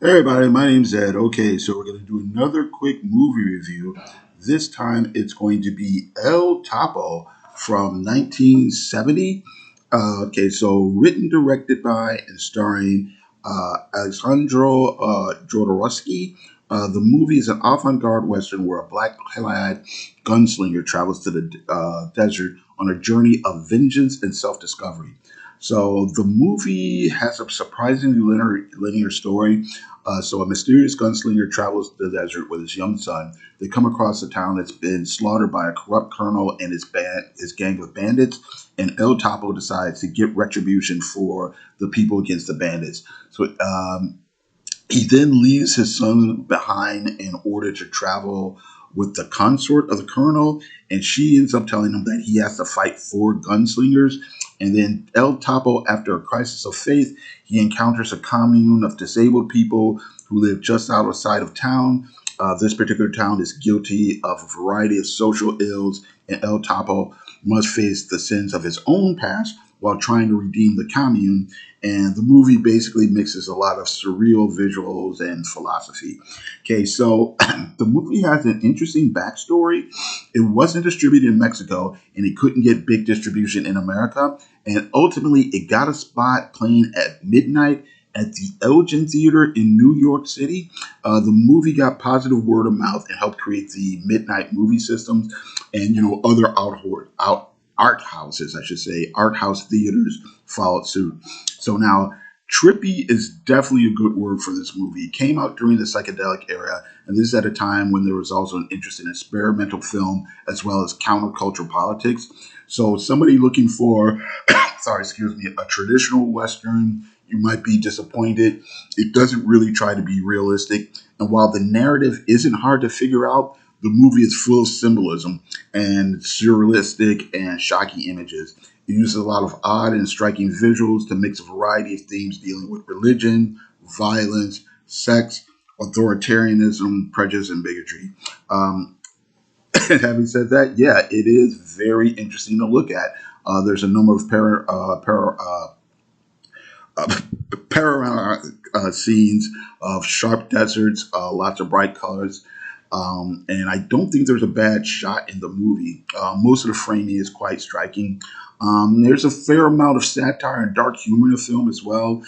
Hey everybody, my name's Ed. Okay, so we're going to do another quick movie review. This time it's going to be El Topo from 1970. Okay, so written, directed by, and starring Alejandro Jodorowsky. The movie is an avant garde western where a black clad gunslinger travels to the desert on a journey of vengeance and self discovery. So the movie has a surprisingly linear story. So a mysterious gunslinger travels to the desert with his young son. They come across a town that's been slaughtered by a corrupt colonel and his gang of bandits. And El Topo decides to get retribution for the people against the bandits. So he then leaves his son behind in order to travel with the consort of the colonel, and she ends up telling him that he has to fight four gunslingers. And then El Topo, after a crisis of faith, he encounters a commune of disabled people who live just outside of town. This particular town is guilty of a variety of social ills, and El Topo must face the sins of his own past while trying to redeem the commune. And the movie basically mixes a lot of surreal visuals and philosophy. Okay, so the movie has an interesting backstory. It wasn't distributed in Mexico and it couldn't get big distribution in America. And ultimately, it got a spot playing at midnight at the Elgin Theater in New York City. The movie got positive word of mouth and helped create the midnight movie systems and other art houses, I should say, art house theaters followed suit. So now, trippy is definitely a good word for this movie. It came out during the psychedelic era, and this is at a time when there was also an interest in experimental film as well as counterculture politics. So, somebody looking for, sorry, excuse me, a traditional Western, you might be disappointed. It doesn't really try to be realistic. And while the narrative isn't hard to figure out, the movie is full of symbolism and surrealistic and shocking images. It uses a lot of odd and striking visuals to mix a variety of themes dealing with religion, violence, sex, authoritarianism, prejudice, and bigotry. Um, Having said that, yeah, it is very interesting to look at. There's a number of uh, panoramic scenes of sharp deserts, lots of bright colors. And I don't think there's a bad shot in the movie. Most of the framing is quite striking. There's a fair amount of satire and dark humor in the film as well.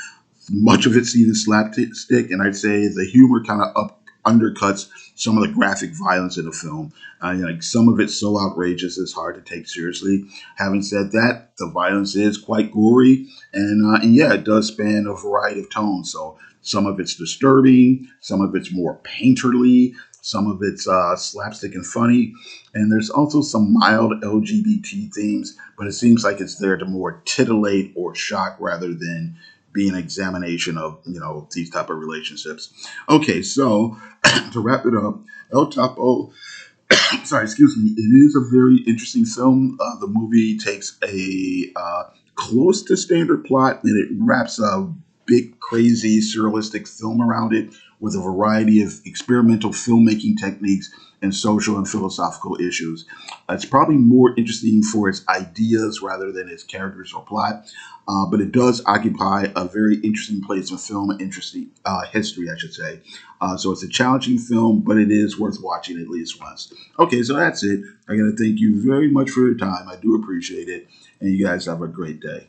Much of it's even slapstick, and I'd say the humor kind of undercuts some of the graphic violence in the film. Like some of it's so outrageous it's hard to take seriously. Having said that, the violence is quite gory, and yeah, it does span a variety of tones. So some of it's disturbing, some of it's more painterly, some of it's slapstick and funny, and there's also some mild LGBT themes, but it seems like it's there to more titillate or shock rather than be an examination of these type of relationships. Okay, so to wrap it up, El Topo, sorry, excuse me, it is a very interesting film. The movie takes a close to standard plot and it wraps a big, crazy, surrealistic film around it with a variety of experimental filmmaking techniques and social and philosophical issues. It's probably more interesting for its ideas rather than its characters or plot, but it does occupy a very interesting place in film interesting history, I should say. So it's a challenging film, but it is worth watching at least once. Okay, so that's it. I'm going to thank you very much for your time. I do appreciate it, and you guys have a great day.